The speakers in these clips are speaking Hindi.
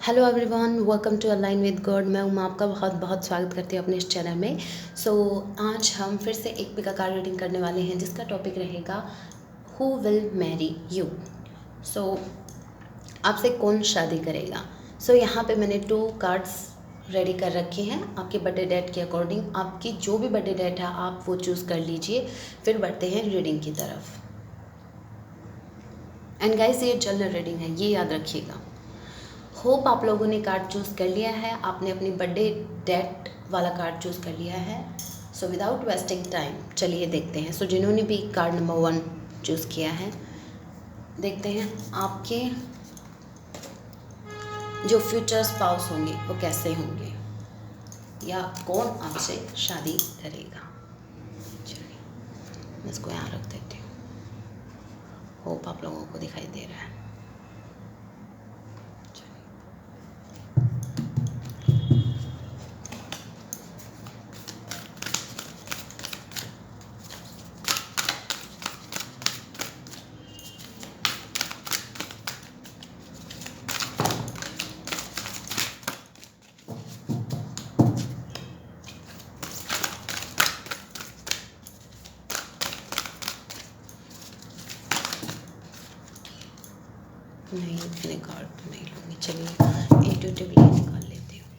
Hello everyone, welcome to align with God. मैं उमा आपका बहुत बहुत स्वागत करती हूँ अपने इस चैनल में। आज हम फिर से एक पिका कार्ड रीडिंग करने वाले हैं जिसका टॉपिक रहेगा हु विल मैरी यू। आपसे कौन शादी करेगा। यहाँ पे मैंने 2 कार्ड्स रेडी कर रखे हैं आपके बर्थडे डेट के अकॉर्डिंग। आपकी जो भी बर्थडे डेट है आप वो चूज़ कर लीजिए, फिर बढ़ते हैं रीडिंग की तरफ। एंड गाइस, ये जनरल रीडिंग है, ये याद रखिएगा। होप आप लोगों ने कार्ड चूज़ कर लिया है, आपने अपनी बर्थडे डेट वाला कार्ड चूज़ कर लिया है। विदाउट वेस्टिंग टाइम चलिए देखते हैं। जिन्होंने भी कार्ड नंबर 1 चूज़ किया है, देखते हैं आपके जो फ्यूचर स्पाउस होंगे वो कैसे होंगे या कौन आपसे शादी करेगा। चलिए मैं इसको यहाँ रख देती हूँ। होप आप लोगों को दिखाई दे रहा है। नहीं, इतने कार्ड तो नहीं लूँगी। चलिए इंट्यूटिवली निकाल लेती हूँ।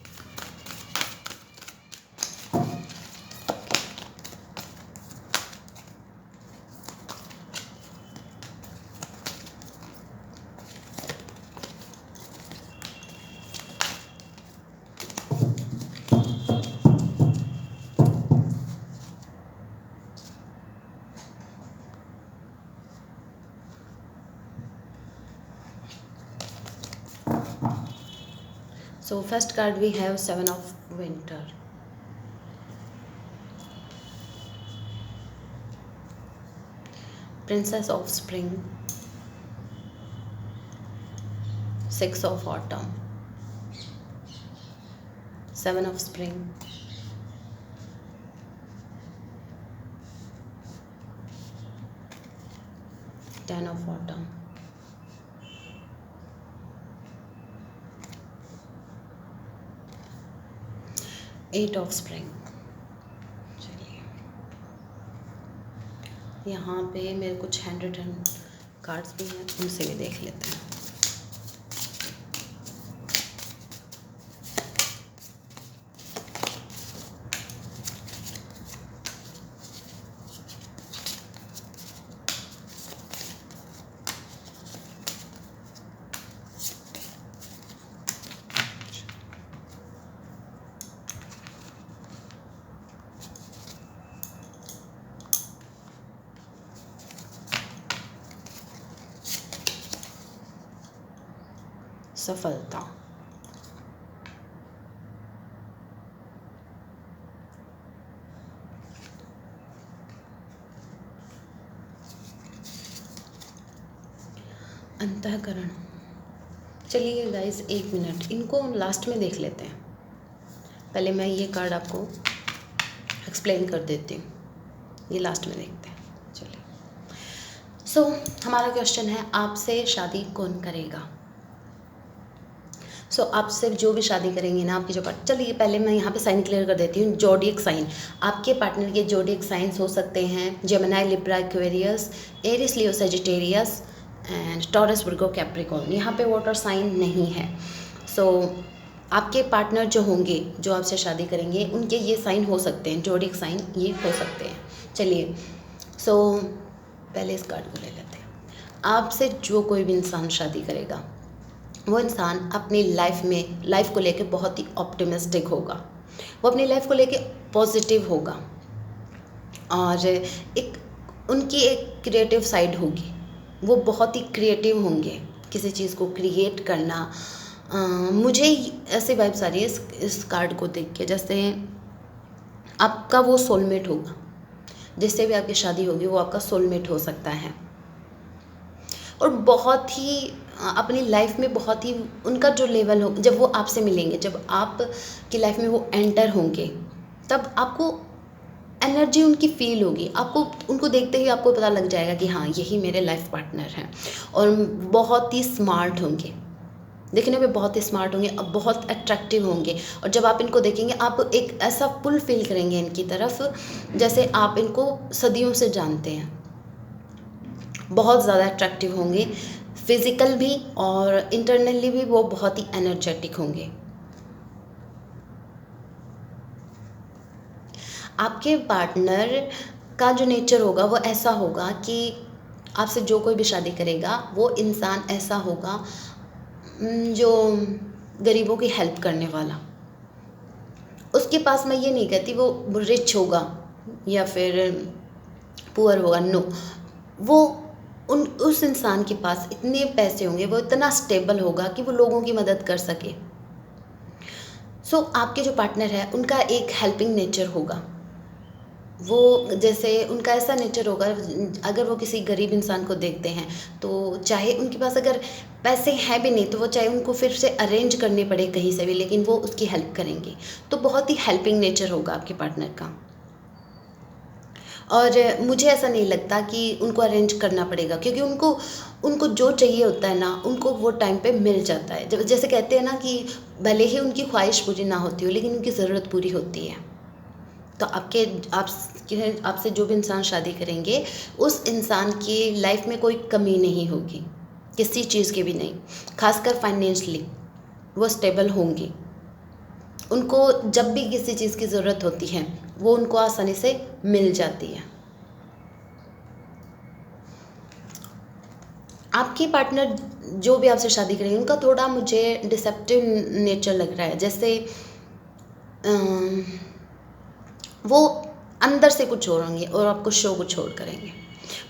First card we have 7 of winter. Princess of spring. 6 of autumn. 7 of spring. 10 of autumn. 8 of spring. चलिए यहाँ पे मेरे कुछ हैंड रिटन कार्ड्स भी हैं, उनसे भी देख लेते हैं। सफलता। अंतःकरण। चलिए गाइस, 1 मिनट, इनको लास्ट में देख लेते हैं। पहले मैं ये कार्ड आपको एक्सप्लेन कर देती हूँ, ये लास्ट में देखते हैं। चलिए हमारा क्वेश्चन है आपसे शादी कौन करेगा। आपसे जो भी शादी करेंगे ना, आपकी जो चलिए पहले मैं यहाँ पे साइन क्लियर कर देती हूँ। जोडियक साइन, आपके पार्टनर के जोडियक साइंस हो सकते हैं Gemini, Libra, Aquarius, Aries, Leo, Sagittarius and Taurus, Virgo, Capricorn. यहाँ पे वाटर साइन नहीं है। आपके पार्टनर जो होंगे, जो आपसे शादी करेंगे, उनके ये साइन हो सकते हैं, जोडियक साइन ये हो सकते हैं। चलिए पहले इस कार्ड को ले लेते हैं। आपसे जो कोई भी इंसान शादी करेगा, वो इंसान अपनी लाइफ को लेके बहुत ही ऑप्टिमिस्टिक होगा। वो अपनी लाइफ को लेके पॉजिटिव होगा और उनकी एक क्रिएटिव साइड होगी। वो बहुत ही क्रिएटिव होंगे किसी चीज़ को क्रिएट करना। मुझे ऐसे वाइब्स आ रही है इस कार्ड को देख के, जैसे आपका वो सोलमेट होगा, जिससे भी आपकी शादी होगी वो आपका सोलमेट हो सकता है। और बहुत ही अपनी लाइफ में बहुत ही उनका जो लेवल हो, जब वो आपसे मिलेंगे, जब आप की लाइफ में वो एंटर होंगे, तब आपको एनर्जी उनकी फील होगी। आपको उनको देखते ही आपको पता लग जाएगा कि हाँ, यही मेरे लाइफ पार्टनर हैं। और बहुत ही स्मार्ट होंगे, दिखने में बहुत ही स्मार्ट होंगे और बहुत अट्रैक्टिव होंगे, और जब आप इनको देखेंगे आप एक ऐसा पुल फील करेंगे इनकी तरफ जैसे आप इनको सदियों से जानते हैं। बहुत ज़्यादा अट्रैक्टिव होंगे, फिज़िकल भी और इंटरनली भी वो बहुत ही एनर्जेटिक होंगे। आपके पार्टनर का जो नेचर होगा वो ऐसा होगा कि आपसे जो कोई भी शादी करेगा वो इंसान ऐसा होगा जो गरीबों की हेल्प करने वाला। उसके पास, मैं ये नहीं कहती वो रिच होगा या फिर पुअर होगा, नो, वो उस इंसान के पास इतने पैसे होंगे, वो इतना स्टेबल होगा कि वो लोगों की मदद कर सके। सो आपके जो पार्टनर है उनका एक हेल्पिंग नेचर होगा। वो जैसे उनका ऐसा नेचर होगा, अगर वो किसी गरीब इंसान को देखते हैं तो चाहे उनके पास अगर पैसे हैं भी नहीं तो वो चाहे उनको फिर से अरेंज करने पड़े कहीं से भी, लेकिन वो उसकी हेल्प करेंगे। तो बहुत ही हेल्पिंग नेचर होगा आपके पार्टनर का। और मुझे ऐसा नहीं लगता कि उनको अरेंज करना पड़ेगा, क्योंकि उनको उनको जो चाहिए होता है ना उनको वो टाइम पे मिल जाता है। जब जैसे कहते हैं ना कि भले ही उनकी ख्वाहिश पूरी ना होती हो लेकिन उनकी ज़रूरत पूरी होती है। तो आपसे जो भी इंसान शादी करेंगे उस इंसान की लाइफ में कोई कमी नहीं होगी, किसी चीज़ की भी नहीं। खासकर फाइनेंशियली वो स्टेबल होंगी। उनको जब भी किसी चीज़ की ज़रूरत होती है वो उनको आसानी से मिल जाती है। आपकी पार्टनर जो भी आपसे शादी करेंगे उनका थोड़ा मुझे डिसेप्टिव नेचर लग रहा है। जैसे वो अंदर से कुछ और होंगे और आपको शो कुछ और करेंगे।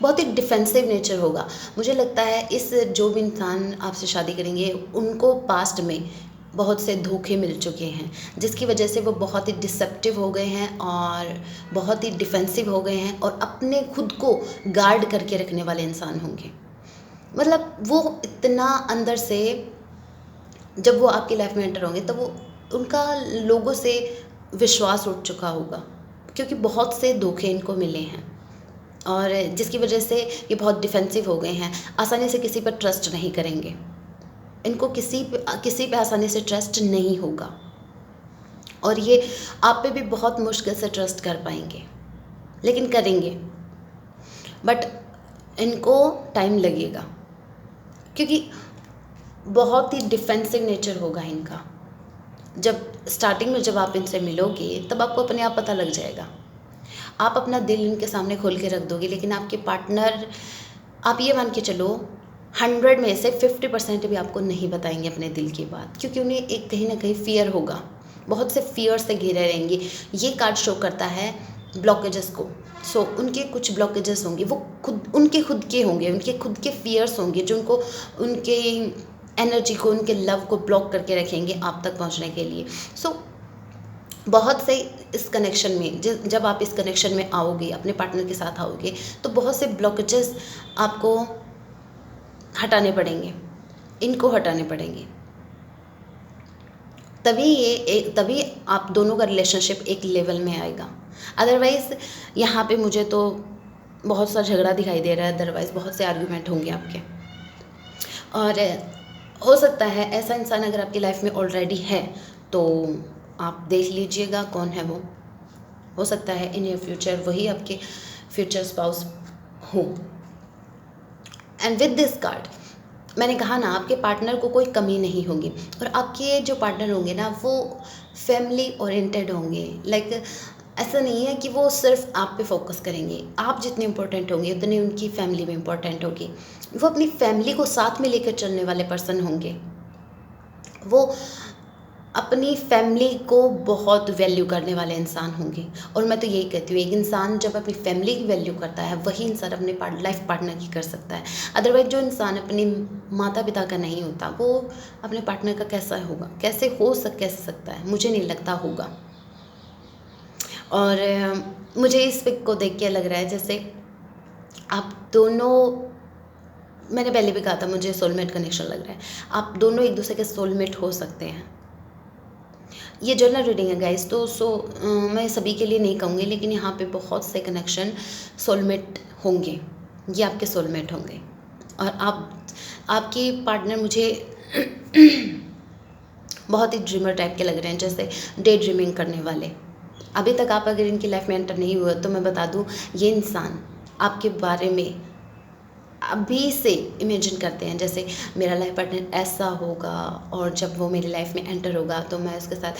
बहुत ही डिफेंसिव नेचर होगा। मुझे लगता है इस जो भी इंसान आपसे शादी करेंगे उनको पास्ट में बहुत से धोखे मिल चुके हैं, जिसकी वजह से वो बहुत ही डिसेप्टिव हो गए हैं और बहुत ही डिफेंसिव हो गए हैं और अपने खुद को गार्ड करके रखने वाले इंसान होंगे। मतलब वो इतना अंदर से, जब वो आपकी लाइफ में एंटर होंगे तब वो उनका लोगों से विश्वास उठ चुका होगा, क्योंकि बहुत से धोखे इनको मिले हैं और जिसकी वजह से ये बहुत डिफेंसिव हो गए हैं। आसानी से किसी पर ट्रस्ट नहीं करेंगे, इनको किसी पे आसानी से ट्रस्ट नहीं होगा और ये आप पे भी बहुत मुश्किल से ट्रस्ट कर पाएंगे, लेकिन करेंगे। बट इनको टाइम लगेगा, क्योंकि बहुत ही डिफेंसिव नेचर होगा इनका। जब स्टार्टिंग में जब आप इनसे मिलोगे तब आपको अपने आप पता लग जाएगा। आप अपना दिल इनके सामने खोल के रख दोगे, लेकिन आपके पार्टनर, आप ये मान के चलो 100 में से 50% भी आपको नहीं बताएंगे अपने दिल की बात, क्योंकि उन्हें एक कहीं ना कहीं फियर होगा। बहुत से फियर से घिरे रहेंगे। ये कार्ड शो करता है ब्लॉकेजेस को। सो उनके कुछ ब्लॉकेजेस होंगे, वो उनके खुद के होंगे, उनके खुद के फियर्स होंगे जो उनको, उनके एनर्जी को, उनके लव को ब्लॉक करके रखेंगे आप तक पहुंचने के लिए। सो बहुत से इस कनेक्शन में, जब आप इस कनेक्शन में आओगे, अपने पार्टनर के साथ आओगे, तो बहुत से ब्लॉकेजेस आपको हटाने पड़ेंगे, इनको हटाने पड़ेंगे। तभी आप दोनों का रिलेशनशिप एक लेवल में आएगा। अदरवाइज़ यहाँ पे मुझे तो बहुत सा झगड़ा दिखाई दे रहा है, अदरवाइज़ बहुत से आर्गुमेंट होंगे आपके। और हो सकता है ऐसा इंसान अगर आपकी लाइफ में ऑलरेडी है तो आप देख लीजिएगा कौन है वो। हो सकता है इन योर फ्यूचर वही आपके फ्यूचर स्पाउस हो। एंड विद दिस कार्ड मैंने कहा ना, आपके पार्टनर को कोई कमी नहीं होगी और आपके जो पार्टनर होंगे ना वो फैमिली ओरिएंटेड होंगे। लाइक ऐसा नहीं है कि वो सिर्फ आप पे फोकस करेंगे। आप जितने इम्पोर्टेंट होंगे उतने उनकी फैमिली भी इम्पोर्टेंट होगी। वो अपनी फैमिली को साथ में लेकर चलने वाले पर्सन होंगे। वो अपनी फैमिली को बहुत वैल्यू करने वाले इंसान होंगे। और मैं तो यही कहती हूँ, एक इंसान जब अपनी फैमिली की वैल्यू करता है वही इंसान अपने लाइफ पार्टनर की कर सकता है। अदरवाइज जो इंसान अपने माता पिता का नहीं होता वो अपने पार्टनर का कैसा होगा, कैसे सकता है, मुझे नहीं लगता होगा। और मुझे इस पिक को देख के लग रहा है जैसे आप दोनों, मैंने पहले भी कहा था मुझे सोलमेट कनेक्शन लग रहा है। आप दोनों एक दूसरे के सोलमेट हो सकते हैं। ये जनरल रीडिंग है गाइस, तो मैं सभी के लिए नहीं कहूँगी, लेकिन यहाँ पे बहुत से कनेक्शन सोलमेट होंगे, ये आपके सोलमेट होंगे। और आपकी पार्टनर मुझे बहुत ही ड्रीमर टाइप के लग रहे हैं, जैसे डे ड्रीमिंग करने वाले। अभी तक आप अगर इनकी लाइफ में एंटर नहीं हुए तो मैं बता दूं, ये इंसान आपके बारे में अभी से इमेजिन करते हैं, जैसे मेरा लाइफ पार्टनर ऐसा होगा और जब वो मेरी लाइफ में एंटर होगा तो मैं उसके साथ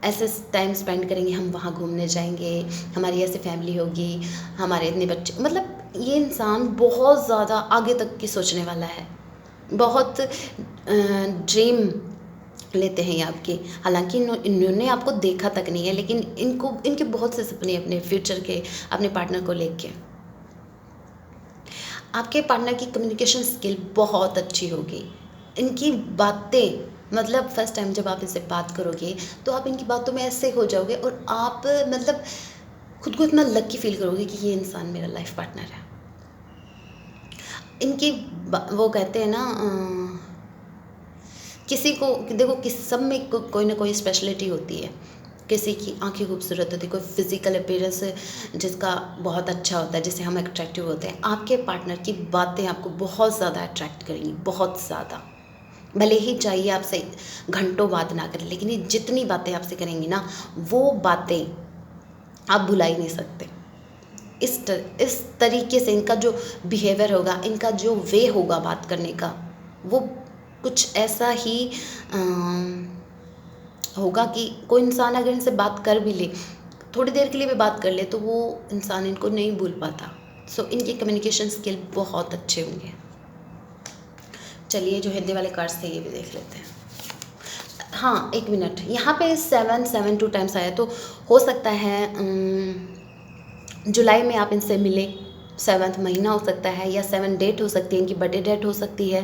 ऐसे टाइम स्पेंड करेंगे, हम वहाँ घूमने जाएंगे, हमारी ऐसी फैमिली होगी, हमारे इतने बच्चे। मतलब ये इंसान बहुत ज़्यादा आगे तक की सोचने वाला है, बहुत ड्रीम लेते हैं ये आपके। हालांकि इन्होंने आपको देखा तक नहीं है, लेकिन इनके बहुत से सपने अपने फ्यूचर के, अपने पार्टनर को लेके। आपके पार्टनर की कम्युनिकेशन स्किल बहुत अच्छी होगी। इनकी बातें, मतलब फर्स्ट टाइम जब आप इनसे बात करोगे तो आप इनकी बातों में ऐसे हो जाओगे और आप मतलब खुद को इतना लकी फील करोगे कि ये इंसान मेरा लाइफ पार्टनर है। इनकी वो कहते हैं ना, किसी को देखो, सब में कोई ना कोई स्पेशलिटी होती है। किसी की आंखें खूबसूरत होती है, कोई फिजिकल अपीयरेंस जिसका बहुत अच्छा होता है, जिससे हम अट्रैक्टिव होते हैं। आपके पार्टनर की बातें आपको बहुत ज़्यादा अट्रैक्ट करेंगी, बहुत ज़्यादा। भले ही चाहिए आपसे घंटों बात ना करें, लेकिन ये जितनी बातें आपसे करेंगी ना, वो बातें आप भुला ही नहीं सकते। इस तरीके से इनका जो बिहेवियर होगा, इनका जो वे होगा बात करने का, वो कुछ ऐसा ही होगा कि कोई इंसान अगर इनसे बात कर भी ले, थोड़ी देर के लिए भी बात कर ले, तो वो इंसान इनको नहीं भूल पाता। सो इनके कम्युनिकेशन स्किल बहुत अच्छे होंगे। चलिए, जो हिंदी वाले कार्ड्स थे ये भी देख लेते हैं। हाँ, 1 मिनट, यहाँ पे 7 2 टाइम्स आया, तो हो सकता है जुलाई में आप इनसे मिले। 7 महीना हो सकता है, या 7 डेट हो सकती है, इनकी बर्थडे डेट हो सकती है।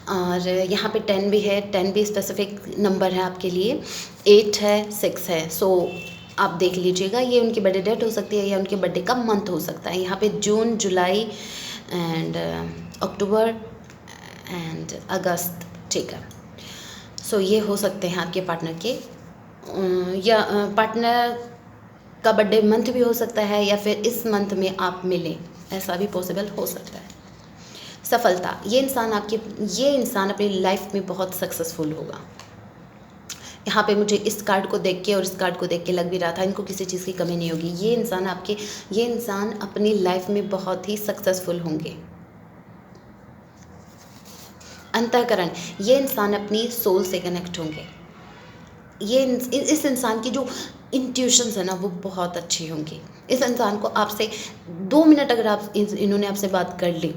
और यहाँ पे 10 भी है, 10 भी स्पेसिफिक नंबर है आपके लिए। 8 है, 6 है। सो आप देख लीजिएगा, ये उनकी बर्थडे डेट हो सकती है या उनके बर्थडे का मंथ हो सकता है। यहाँ पे जून, जुलाई एंड अक्टूबर एंड अगस्त, ठीक है। सो ये हो सकते हैं आपके पार्टनर के, या पार्टनर का बर्थडे मंथ भी हो सकता है, या फिर इस मंथ में आप मिलें, ऐसा भी पॉसिबल हो सकता है। सफलता, ये इंसान अपनी लाइफ में बहुत सक्सेसफुल होगा। यहाँ पे मुझे इस कार्ड को देख के और इस कार्ड को देख के लग भी रहा था, इनको किसी चीज़ की कमी नहीं होगी। ये इंसान अपनी लाइफ में बहुत ही सक्सेसफुल होंगे। अंतःकरण, ये इंसान अपनी सोल से कनेक्ट होंगे। इस इंसान की जो इंट्यूशंस है ना, वो बहुत अच्छी होंगी। इस इंसान को आपसे 2 मिनट अगर इन्होंने आपसे बात कर ली,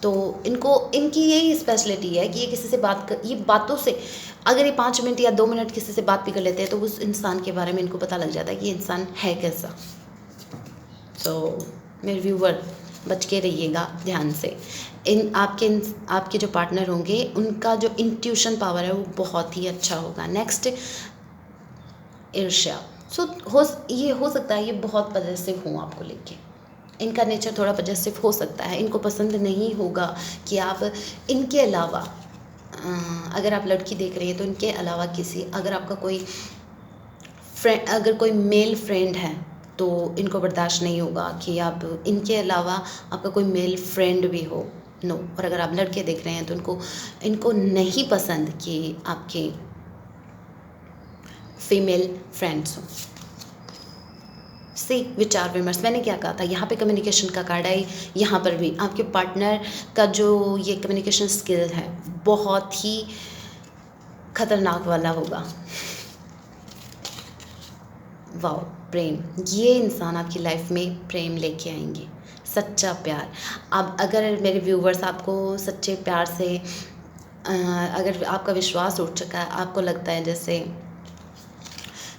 तो इनकी यही स्पेशलिटी है कि ये किसी से ये बातों से, अगर ये 5 मिनट या 2 मिनट किसी से बात भी कर लेते हैं, तो उस इंसान के बारे में इनको पता लग जाता है कि ये इंसान है कैसा। तो मेरे व्यूवर, बच के रहिएगा ध्यान से। आपके जो पार्टनर होंगे, उनका जो इंट्यूशन पावर है वो बहुत ही अच्छा होगा। नेक्स्ट, ईर्ष्या। ये हो सकता है ये बहुत पॉजिटिव हों आपको लेके। इनका नेचर थोड़ा पॉजिटिव हो सकता है। इनको पसंद नहीं होगा कि आप इनके अलावा, अगर आप लड़की देख रही हैं तो इनके अलावा अगर आपका कोई फ्रेंड, अगर कोई मेल फ्रेंड है, तो इनको बर्दाश्त नहीं होगा कि आप इनके अलावा आपका कोई मेल फ्रेंड भी हो। नो। और अगर आप लड़के देख रहे हैं तो इनको नहीं पसंद कि आपके फीमेल फ्रेंड्स हों। विचार विमर्श, मैंने क्या कहा था, यहाँ पे कम्युनिकेशन का कार्ड आई। यहाँ पर भी आपके पार्टनर का जो ये कम्युनिकेशन स्किल है, बहुत ही खतरनाक वाला होगा। वाओ, प्रेम, ये इंसान आपकी लाइफ में प्रेम लेके आएंगे, सच्चा प्यार। अब अगर मेरे व्यूवर्स आपको सच्चे प्यार से, अगर आपका विश्वास उठ चुका है, आपको लगता है जैसे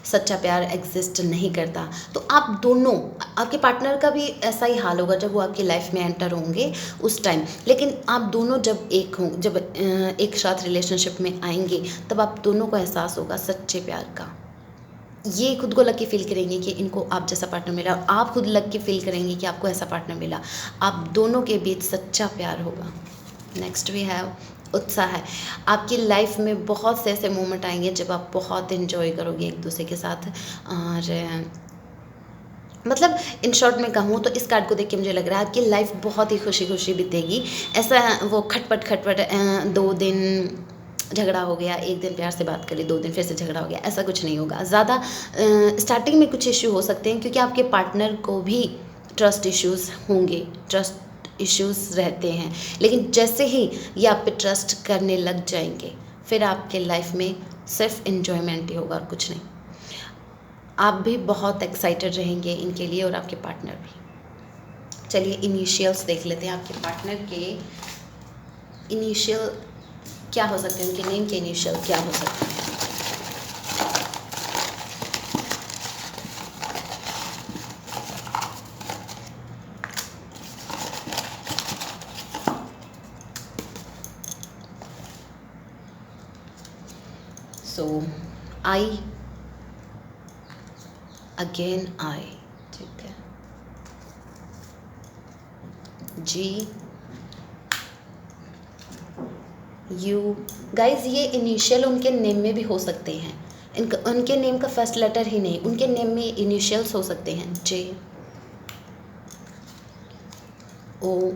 सच्चा प्यार एग्जिस्ट नहीं करता, तो आप दोनों, आपके पार्टनर का भी ऐसा ही हाल होगा जब वो आपकी लाइफ में एंटर होंगे उस टाइम। लेकिन आप दोनों जब एक साथ रिलेशनशिप में आएंगे, तब आप दोनों को एहसास होगा सच्चे प्यार का। ये खुद को लकी फील करेंगे कि इनको आप जैसा पार्टनर मिला, और आप खुद लकी फील करेंगे कि आपको ऐसा पार्टनर मिला। आप दोनों के बीच सच्चा प्यार होगा। नेक्स्ट वी हैव उत्साह है। आपकी लाइफ में बहुत से ऐसे मोमेंट आएंगे जब आप बहुत इन्जॉय करोगे एक दूसरे के साथ। और मतलब इन शॉर्ट में कहूँ तो इस कार्ड को देख के मुझे लग रहा है आपकी लाइफ बहुत ही खुशी खुशी बीतेगी। ऐसा वो खटपट 2 दिन झगड़ा हो गया, एक दिन प्यार से बात करी, 2 दिन फिर से झगड़ा हो गया, ऐसा कुछ नहीं होगा। ज़्यादा स्टार्टिंग में कुछ इश्यू हो सकते हैं क्योंकि आपके पार्टनर को भी ट्रस्ट इश्यूज़ होंगे, ट्रस्ट इश्यूज़ रहते हैं, लेकिन जैसे ही ये आप पे ट्रस्ट करने लग जाएंगे फिर आपके लाइफ में सिर्फ एन्जॉयमेंट ही होगा और कुछ नहीं। आप भी बहुत एक्साइटेड रहेंगे इनके लिए और आपके पार्टनर भी। चलिए इनिशियल्स देख लेते हैं। आपके पार्टनर के इनिशियल क्या हो सकते हैं, उनके नेम के इनिशियल क्या हो सकते हैं। सो आई, अगेन आई, ठीक है, जी, यू। गाइज ये इनिशियल उनके नेम में भी हो सकते हैं, उनके नेम का फर्स्ट लेटर ही नहीं, उनके नेम में इनिशियल्स हो सकते हैं। J, O,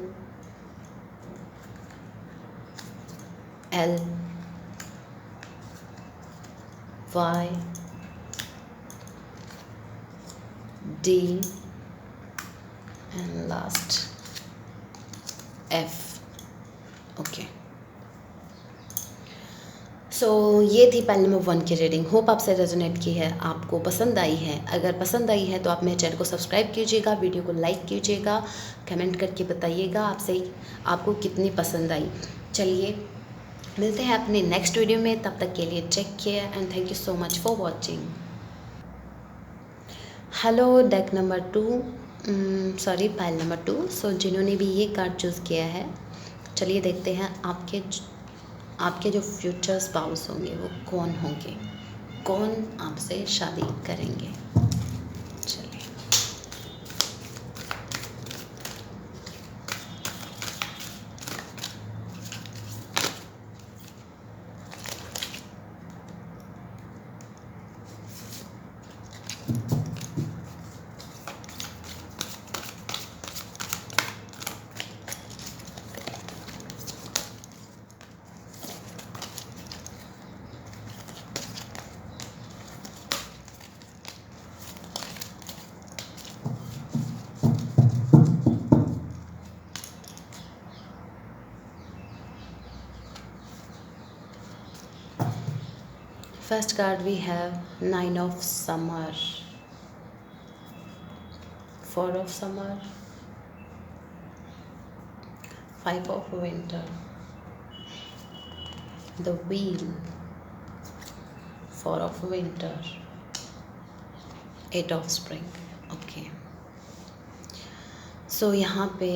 L, Y, D and last F. Okay, so ये थी पाइल नंबर 1 की रीडिंग। होप आपसे रेजोनेट की है, आपको पसंद आई है। अगर पसंद आई है तो आप मेरे चैनल को सब्सक्राइब कीजिएगा, वीडियो को लाइक कीजिएगा, कमेंट करके बताइएगा आपको कितनी पसंद आई। चलिए मिलते हैं अपने नेक्स्ट वीडियो में, तब तक के लिए take care and thank you so much for watching. Hello deck number 2, sorry pile number 2। सो जिन्होंने भी ये कार्ड चूज़ किया है, चलिए देखते हैं आपके जो फ्यूचर स्पाउस होंगे वो कौन होंगे, कौन आपसे शादी करेंगे। चलिए first card we have 9 of summer, 4 of summer, 5 of winter, the wheel, 4 of winter, 8 of spring. Okay, so यहाँ पे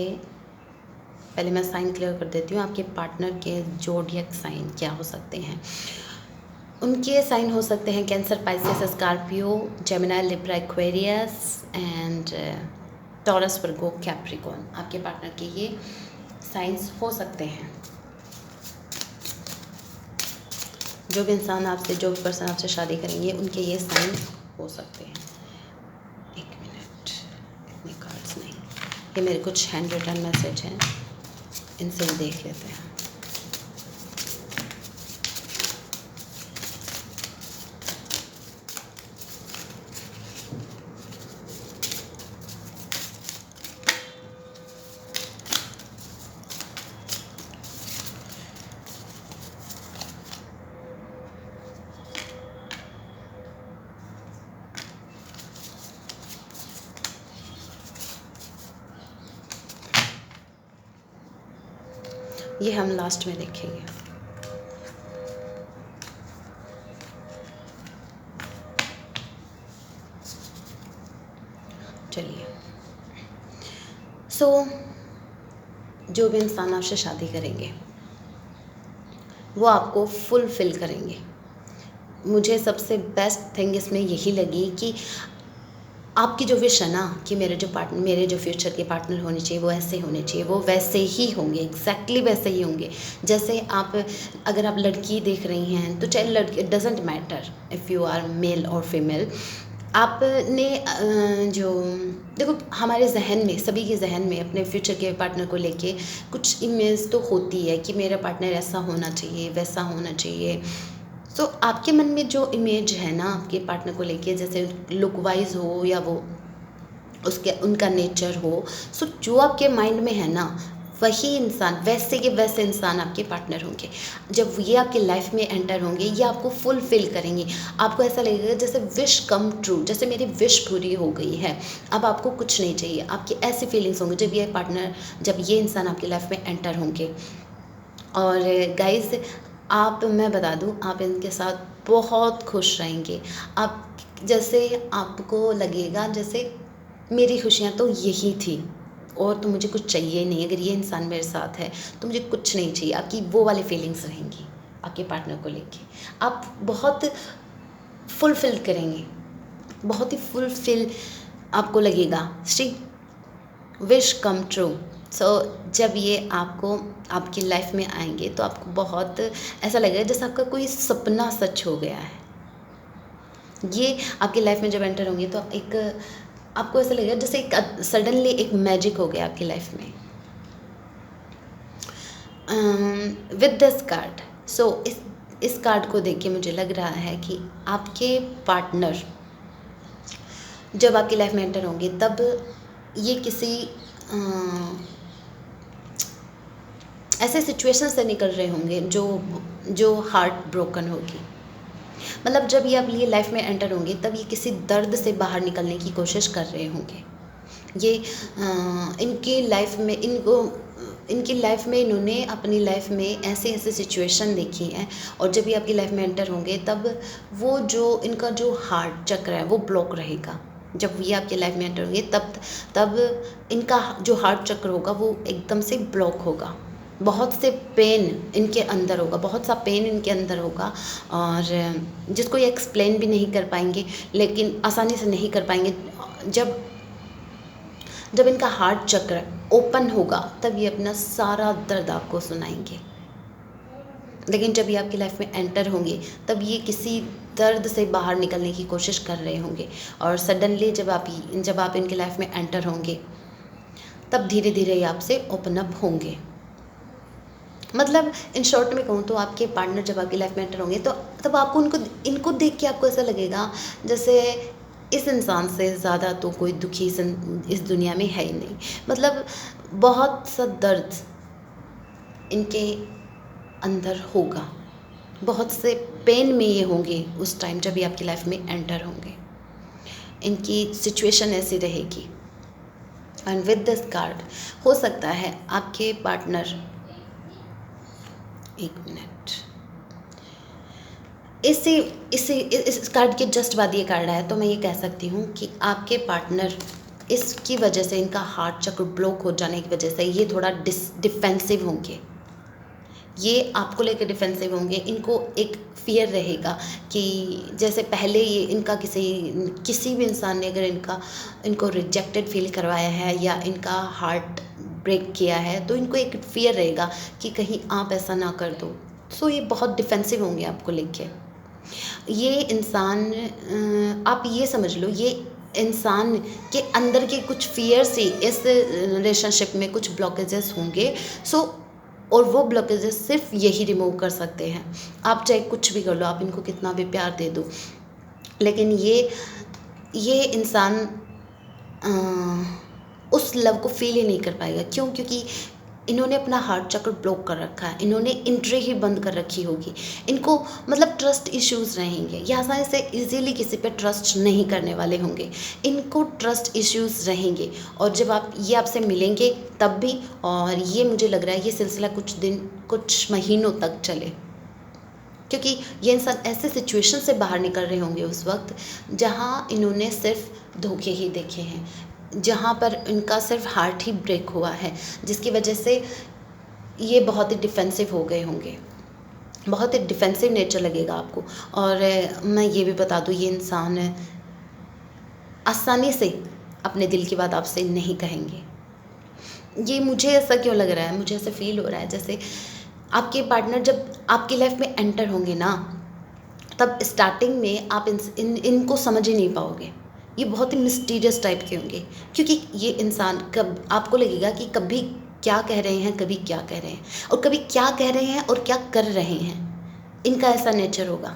पहले मैं साइन क्लियर कर देती हूँ। आपके पार्टनर के ज़ोडिएक साइन क्या हो सकते हैं। उनके साइन हो सकते हैं cancer, Pisces, Scorpio, Gemini, Libra, Aquarius and Taurus, Virgo, Capricorn. आपके पार्टनर के ये साइंस हो सकते हैं। जो भी पर्सन आपसे शादी करेंगे उनके ये साइन हो सकते हैं। एक मिनट, इतने कार्ड्स नहीं, ये मेरे कुछ हैंड रिटन मैसेज हैं, इनसे भी देख लेते हैं। ये हम लास्ट में देखेंगे। चलिए, सो जो भी इंसान आपसे शादी करेंगे वो आपको फुलफिल करेंगे। मुझे सबसे बेस्ट थिंग इसमें यही लगी कि आपकी जो विश है ना कि मेरे जो फ्यूचर के पार्टनर होने चाहिए वो ऐसे होने चाहिए, वो वैसे ही होंगे, एग्जैक्टली वैसे ही होंगे। जैसे अगर आप लड़की देख रही हैं तो चाहे लड़की, it doesn't matter if you are male और फीमेल, आपने जो देखो, हमारे ज़हन में, सभी के ज़हन में अपने फ्यूचर के पार्टनर को लेके कुछ इमेज तो होती है कि मेरा पार्टनर ऐसा होना चाहिए, वैसा होना चाहिए। सो आपके मन में जो इमेज है ना आपके पार्टनर को लेके, जैसे लुक वाइज हो या वो उसके उनका नेचर हो, सो जो आपके माइंड में है ना, वही इंसान, वैसे के वैसे इंसान आपके पार्टनर होंगे। जब ये आपकी लाइफ में एंटर होंगे, ये आपको फुलफिल करेंगे। आपको ऐसा लगेगा जैसे विश कम ट्रू, जैसे मेरी विश पूरी हो गई है, अब आपको कुछ नहीं चाहिए। आपकी ऐसी फीलिंग्स होंगी जब ये पार्टनर, जब ये इंसान आपकी लाइफ में एंटर होंगे। और गाइस, आप, मैं बता दूं, आप इनके साथ बहुत खुश रहेंगे। आप, जैसे आपको लगेगा जैसे मेरी खुशियाँ तो यही थी और तो मुझे कुछ चाहिए नहीं। अगर ये इंसान मेरे साथ है तो मुझे कुछ नहीं चाहिए। आपकी वो वाली फीलिंग्स रहेंगी आपके पार्टनर को लेके। आप बहुत फुलफिल करेंगे, बहुत ही फुलफिल आपको लगेगा। सी, विश कम ट्रू। सो जब ये आपको आपकी लाइफ में आएंगे तो आपको बहुत ऐसा लगेगा जैसे आपका कोई सपना सच हो गया है। ये आपकी लाइफ में जब एंटर होंगे तो एक आपको ऐसा लगेगा जैसे एक सडनली एक मैजिक हो गया आपकी लाइफ में। विद दिस कार्ड, सो इस कार्ड को देख के मुझे लग रहा है कि आपके पार्टनर जब आपकी लाइफ में एंटर होंगे तब ये किसी ऐसे सिचुएशन से निकल रहे होंगे जो हार्ट ब्रोकन होगी। मतलब जब ये अपनी लाइफ में एंटर होंगे तब ये किसी दर्द से बाहर निकलने की कोशिश कर रहे होंगे। ये इनकी लाइफ में इन्होंने अपनी लाइफ में ऐसे ऐसे सिचुएशन देखी हैं, और जब ये आपकी लाइफ में एंटर होंगे तब वो जो इनका जो हार्ट चक्र है वो ब्लॉक रहेगा। जब ये आपकी लाइफ में एंटर होंगे तब इनका जो हार्ट चक्र होगा वो एकदम से ब्लॉक होगा। बहुत से पेन इनके अंदर होगा, बहुत सा पेन इनके अंदर होगा, और जिसको ये एक्सप्लेन भी नहीं कर पाएंगे, लेकिन आसानी से नहीं कर पाएंगे। जब इनका हार्ट चक्र ओपन होगा तब ये अपना सारा दर्द आपको सुनाएंगे। लेकिन जब ये आपकी लाइफ में एंटर होंगे तब ये किसी दर्द से बाहर निकलने की कोशिश कर रहे होंगे, और सडनली जब आप इनकी लाइफ में एंटर होंगे तब धीरे धीरे ये आपसे ओपन अप होंगे। मतलब इन शॉर्ट में कहूँ तो आपके पार्टनर जब आपकी लाइफ में एंटर होंगे तो तब आपको इनको देख के आपको ऐसा लगेगा जैसे इस इंसान से ज़्यादा तो कोई दुखी इस दुनिया में है ही नहीं। मतलब बहुत सा दर्द इनके अंदर होगा, बहुत से पेन में ये होंगे उस टाइम जब ये आपकी लाइफ में एंटर होंगे। इनकी सिचुएशन ऐसी रहेगी। एंड विद दिस कार्ड हो सकता है आपके पार्टनर, एक मिनट, इस कार्ड के जस्ट बाद ये कार्ड आया तो मैं ये कह सकती हूँ कि आपके पार्टनर, इसकी वजह से, इनका हार्ट चक्र ब्लॉक हो जाने की वजह से ये थोड़ा डिफेंसिव होंगे। ये आपको लेकर डिफेंसिव होंगे। इनको एक फियर रहेगा कि जैसे पहले ये इनका किसी भी इंसान ने अगर इनको रिजेक्टेड फील करवाया है या इनका हार्ट ब्रेक किया है तो इनको एक फियर रहेगा कि कहीं आप ऐसा ना कर दो। सो ये बहुत डिफेंसिव होंगे आपको लेके। ये इंसान, आप ये समझ लो, ये इंसान के अंदर के कुछ फियर से इस रिलेशनशिप में कुछ ब्लॉकेजेस होंगे। सो और वो ब्लॉकेजेस सिर्फ यही रिमूव कर सकते हैं। आप चाहे कुछ भी कर लो, आप इनको कितना भी प्यार दे दो, लेकिन ये इंसान उस लव को फील ही नहीं कर पाएगा। क्यों? क्योंकि इन्होंने अपना हार्ट चक्र ब्लॉक कर रखा है, इन्होंने एंट्री ही बंद कर रखी होगी। इनको मतलब ट्रस्ट इश्यूज़ रहेंगे, ये आसानी से इजीली किसी पे ट्रस्ट नहीं करने वाले होंगे। इनको ट्रस्ट इश्यूज़ रहेंगे, और जब ये आपसे मिलेंगे तब भी, और ये मुझे लग रहा है ये सिलसिला कुछ दिन, कुछ महीनों तक चले, क्योंकि ये इंसान ऐसे सिचुएशन से बाहर निकल रहे होंगे उस वक्त जहाँ इन्होंने सिर्फ धोखे ही देखे हैं, जहाँ पर इनका सिर्फ हार्ट ही ब्रेक हुआ है, जिसकी वजह से ये बहुत ही डिफेंसिव हो गए होंगे। बहुत ही डिफेंसिव नेचर लगेगा आपको। और मैं ये भी बता दूँ, ये इंसान आसानी से अपने दिल की बात आपसे नहीं कहेंगे। ये मुझे ऐसा क्यों लग रहा है, मुझे ऐसा फील हो रहा है जैसे आपके पार्टनर जब आपकी लाइफ में एंटर होंगे ना, तब स्टार्टिंग में आप इनको समझ ही नहीं पाओगे। ये बहुत ही मिस्टीरियस टाइप के होंगे, क्योंकि ये इंसान कब आपको लगेगा कि कभी क्या कह रहे हैं, कभी क्या कह रहे हैं, और कभी क्या कह रहे हैं और क्या कर रहे हैं। इनका ऐसा नेचर होगा,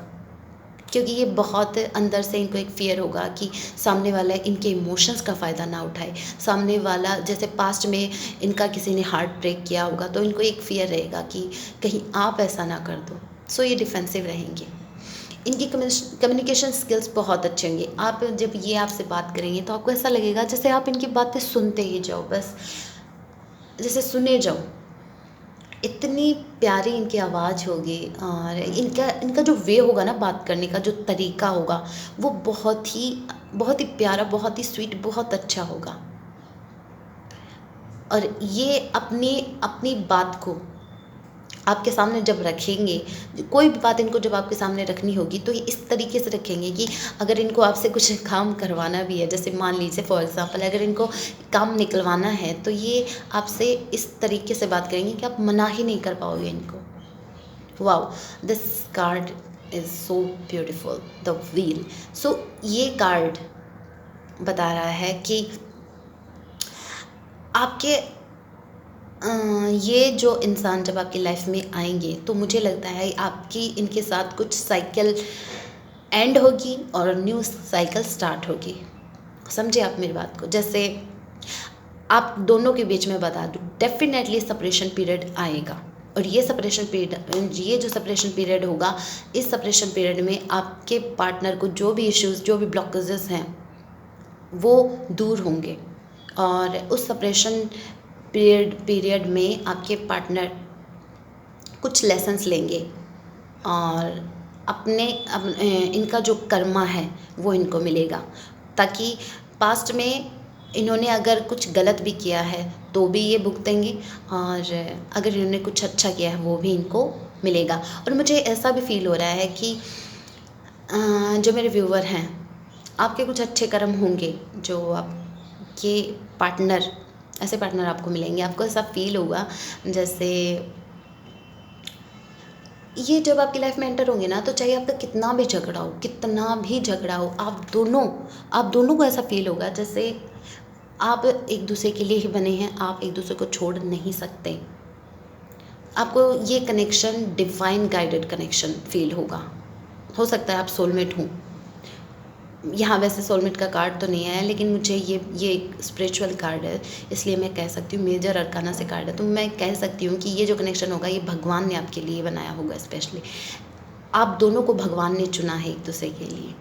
क्योंकि ये बहुत अंदर से इनको एक फ़ियर होगा कि सामने वाला इनके इमोशंस का फ़ायदा ना उठाए। सामने वाला, जैसे पास्ट में इनका किसी ने हार्ट ब्रेक किया होगा तो इनको एक फ़ियर रहेगा कि कहीं आप ऐसा ना कर दो। सो ये डिफेंसिव रहेंगे। इनकी कम्युनिकेशन स्किल्स बहुत अच्छे होंगे। आप जब ये आपसे बात करेंगे तो आपको ऐसा लगेगा जैसे आप इनकी बातें सुनते ही जाओ, बस जैसे सुने जाओ। इतनी प्यारी इनकी आवाज़ होगी, और इनका जो वे होगा ना बात करने का, जो तरीका होगा, वो बहुत ही प्यारा, बहुत ही स्वीट, बहुत अच्छा होगा। और ये अपनी अपनी बात को आपके सामने जब रखेंगे, कोई भी बात इनको जब आपके सामने रखनी होगी तो ये इस तरीके से रखेंगे कि अगर इनको आपसे कुछ काम करवाना भी है, जैसे मान लीजिए फॉर एग्ज़ाम्पल अगर इनको काम निकलवाना है, तो ये आपसे इस तरीके से बात करेंगे कि आप मना ही नहीं कर पाओगे इनको। Wow, this card is so beautiful, the wheel. So ये कार्ड बता रहा है कि आपके ये जो इंसान जब आपकी लाइफ में आएंगे तो मुझे लगता है आपकी इनके साथ कुछ साइकिल एंड होगी और न्यू साइकिल स्टार्ट होगी। समझे आप मेरी बात को? जैसे आप दोनों के बीच में बता दूँ, डेफिनेटली सेपरेशन पीरियड आएगा, और ये जो सेपरेशन पीरियड होगा, इस सेपरेशन पीरियड में आपके पार्टनर को जो भी इश्यूज़, जो भी ब्लॉकेजेस हैं, वो दूर होंगे। और उस सेपरेशन पीरियड में आपके पार्टनर कुछ लेसन्स लेंगे, और इनका जो कर्मा है वो इनको मिलेगा, ताकि पास्ट में इन्होंने अगर कुछ गलत भी किया है तो भी ये भुगतेंगे, और अगर इन्होंने कुछ अच्छा किया है वो भी इनको मिलेगा। और मुझे ऐसा भी फील हो रहा है कि जो मेरे व्यूवर हैं, आपके कुछ अच्छे कर्म होंगे, जो आपके पार्टनर, ऐसे पार्टनर आपको मिलेंगे। आपको ऐसा फील होगा जैसे ये जब आपकी लाइफ में एंटर होंगे ना, तो चाहे आपका कितना भी झगड़ा हो, आप दोनों को ऐसा फील होगा जैसे आप एक दूसरे के लिए ही बने हैं, आप एक दूसरे को छोड़ नहीं सकते। आपको ये connection divine guided connection feel होगा। हो सकता है आप सोलमेट हों। यहाँ वैसे सोलमेट का कार्ड तो नहीं आया, लेकिन मुझे ये एक स्पिरिचुअल कार्ड है, इसलिए मैं कह सकती हूँ, मेजर अरकाना से कार्ड है, तो मैं कह सकती हूँ कि ये जो कनेक्शन होगा ये भगवान ने आपके लिए बनाया होगा। स्पेशली आप दोनों को भगवान ने चुना है एक दूसरे के लिए,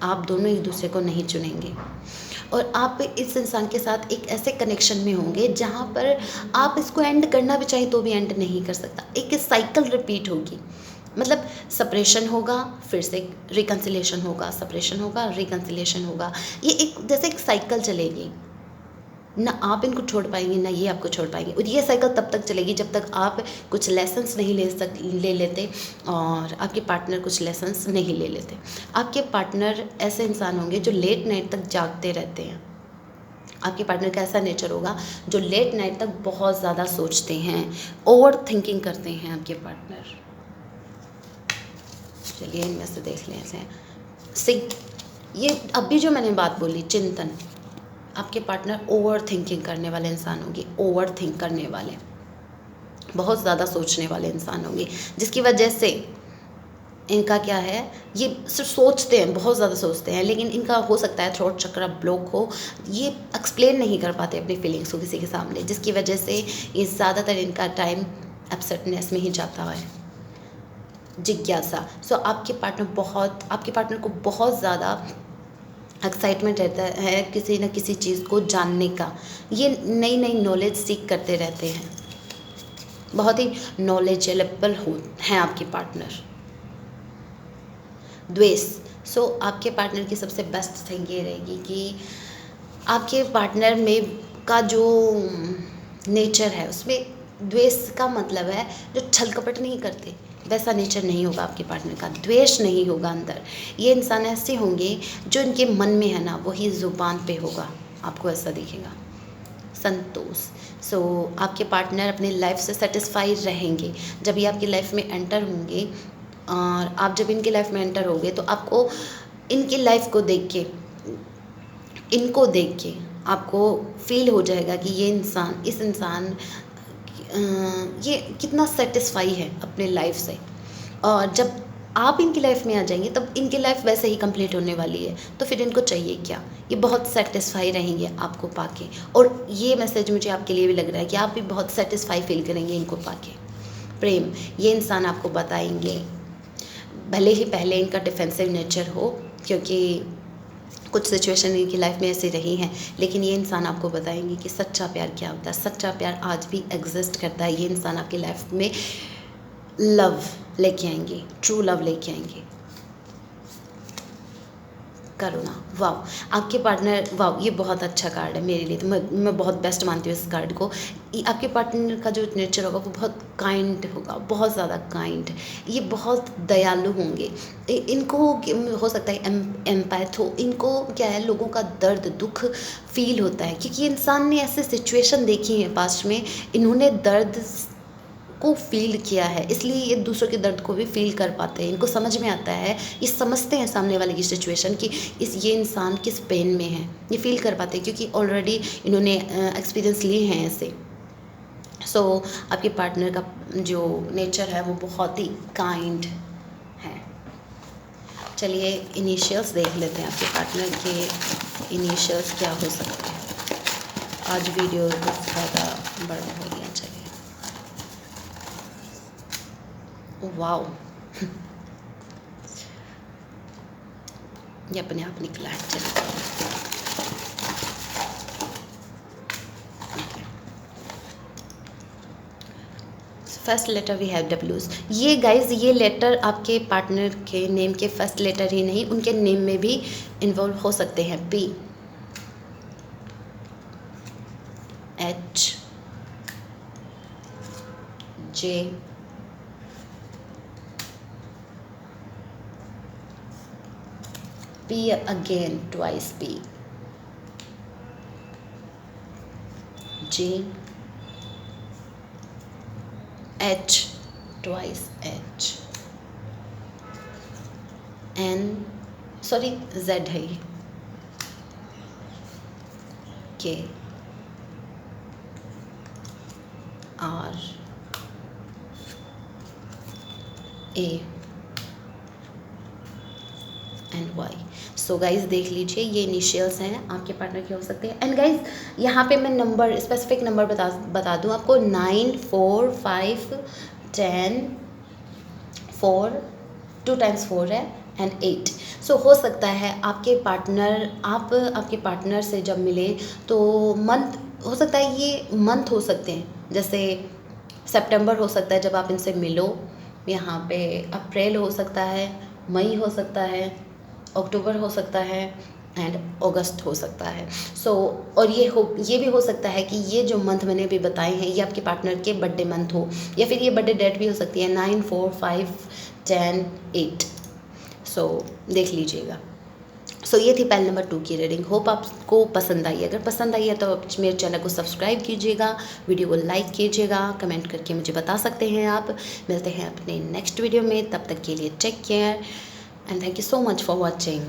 आप दोनों एक दूसरे को नहीं चुनेंगे। और आप इस इंसान के साथ एक ऐसे कनेक्शन में होंगे जहाँ पर आप इसको एंड करना भी चाहें तो भी एंड नहीं कर सकता। एक साइकिल रिपीट होगी, मतलब सेपरेशन होगा, फिर से रिकन्सिलेशन होगा, सेपरेशन होगा, रिकन्सिलेशन होगा। ये एक जैसे एक साइकिल चलेगी, ना आप इनको छोड़ पाएंगे ना ये आपको छोड़ पाएंगे। और ये साइकिल तब तक चलेगी जब तक आप कुछ लेसन्स नहीं ले लेते, और आपके पार्टनर कुछ लेसन्स नहीं ले लेते। आपके पार्टनर ऐसे इंसान होंगे जो लेट नाइट तक जागते रहते हैं। आपके पार्टनर का ऐसा नेचर होगा जो लेट नाइट तक बहुत ज़्यादा सोचते हैं, ओवर थिंकिंग करते हैं आपके पार्टनर। चलिए इनमें से देख लें ऐसे। ये अभी जो मैंने बात बोली, चिंतन, आपके पार्टनर ओवर थिंकिंग करने वाले इंसान होंगे, ओवर थिंक करने वाले, बहुत ज़्यादा सोचने वाले इंसान होंगे, जिसकी वजह से इनका क्या है, ये सिर्फ सोचते हैं, बहुत ज़्यादा सोचते हैं, लेकिन इनका हो सकता है थ्रोट चक्र ब्लॉक हो, ये एक्सप्लेन नहीं कर पाते अपनी फीलिंग्स को किसी के सामने, जिसकी वजह से ये ज़्यादातर इनका टाइम अपसेटनेस में ही जाता है। जिज्ञासा, आपके पार्टनर को बहुत ज़्यादा एक्साइटमेंट रहता है किसी न किसी चीज़ को जानने का। ये नई नई नॉलेज सीख करते रहते हैं, बहुत ही नॉलेजेबल हैं आपके पार्टनर। द्वेष, आपके पार्टनर की सबसे बेस्ट थिंग ये रहेगी कि आपके पार्टनर में का जो नेचर है उसमें द्वेष का मतलब है जो छल कपट नहीं करते, वैसा नेचर नहीं होगा आपके पार्टनर का। द्वेष नहीं होगा अंदर। ये इंसान ऐसे होंगे जो इनके मन में है ना वही ज़ुबान पे होगा, आपको ऐसा दिखेगा। संतोष, आपके पार्टनर अपनी लाइफ से सेटिस्फाइड रहेंगे जब ये आपकी लाइफ में एंटर होंगे, और आप जब इनकी लाइफ में एंटर होगे तो आपको इनकी लाइफ को देख के इनको देख के आपको फील हो जाएगा कि ये इंसान ये कितना सेटिस्फाई है अपने लाइफ से। और जब आप इनकी लाइफ में आ जाएंगे तब इनकी लाइफ वैसे ही कंप्लीट होने वाली है, तो फिर इनको चाहिए क्या? ये बहुत सेटिस्फाई रहेंगे आपको पाके। और ये मैसेज मुझे आपके लिए भी लग रहा है कि आप भी बहुत सेटिस्फाई फील करेंगे इनको पाके। प्रेम, ये इंसान आपको बताएंगे, भले ही पहले इनका डिफेंसिव नेचर हो, क्योंकि कुछ सिचुएशन इनकी लाइफ में ऐसी रही हैं, लेकिन ये इंसान आपको बताएंगे कि सच्चा प्यार क्या होता है। सच्चा प्यार आज भी एग्जिस्ट करता है। ये इंसान आपकी लाइफ में लव लेके आएंगे, ट्रू लव लेके आएंगे। करुणा, वाह आपके पार्टनर, वाह ये बहुत अच्छा कार्ड है मेरे लिए, तो मैं बहुत बेस्ट मानती हूँ इस कार्ड को। आपके पार्टनर का जो नेचर होगा वो बहुत काइंड होगा, बहुत ज़्यादा काइंड। ये बहुत दयालु होंगे। इनको हो सकता है एम्पैथ हो, इनको क्या है, लोगों का दर्द दुख फील होता है, क्योंकि इंसान ने ऐसे सिचुएशन देखी है पास्ट में, इन्होंने दर्द को फील किया है, इसलिए ये दूसरों के दर्द को भी फील कर पाते हैं। इनको समझ में आता है, ये समझते हैं सामने वाले की सिचुएशन कि ये इंसान किस पेन में है, ये फील कर पाते हैं, क्योंकि ऑलरेडी इन्होंने एक्सपीरियंस लिए हैं ऐसे। सो आपके पार्टनर का जो नेचर है वो बहुत ही काइंड है। चलिए इनिशियल्स देख लेते हैं, आपके पार्टनर के इनिशियल्स क्या हो सकते हैं। आज वीडियो बहुत ज़्यादा बड़ा हो गया। चलिए, वाओ ये अपने आप निकला है। चलिए फर्स्ट लेटर वी हैव डब्ल्यूज। ये गाइज, ये लेटर आपके पार्टनर के नेम के फर्स्ट लेटर ही नहीं, उनके नेम में भी इन्वॉल्व हो सकते हैं। पी, एच, जे, P again, twice P, J, H, twice H, N, sorry Z है ये, K, R, A and Y. So guys देख लीजिए, ये इनिशियल्स हैं, आपके पार्टनर के हो सकते हैं। एंड गाइज यहाँ पे मैं नंबर, स्पेसिफिक नंबर बता दूँ आपको, 9, 4, 5, 10, 4, 2 times 4 है, एंड 8। सो हो सकता है आपके पार्टनर, आप आपके पार्टनर से जब मिले तो मंथ हो सकता है, ये मंथ हो सकते हैं, जैसे सितंबर हो सकता है जब आप इनसे मिलो, यहाँ पे अप्रैल हो सकता है, मई हो सकता है, अक्टूबर हो सकता है, एंड अगस्त हो सकता है। सो और ये भी हो सकता है कि ये जो मंथ मैंने अभी बताए हैं ये आपके पार्टनर के बर्थडे मंथ हो, या फिर ये बर्थडे डेट भी हो सकती है 9, 4, 5, 10, 8। सो देख लीजिएगा। सो ये थी पहले नंबर 2 की रीडिंग। होप आपको पसंद आई। अगर पसंद आई है तो मेरे चैनल को सब्सक्राइब कीजिएगा, वीडियो को लाइक कीजिएगा, कमेंट करके मुझे बता सकते हैं आप। मिलते हैं अपने नेक्स्ट वीडियो में, तब तक के लिए take care and thank you so much for watching.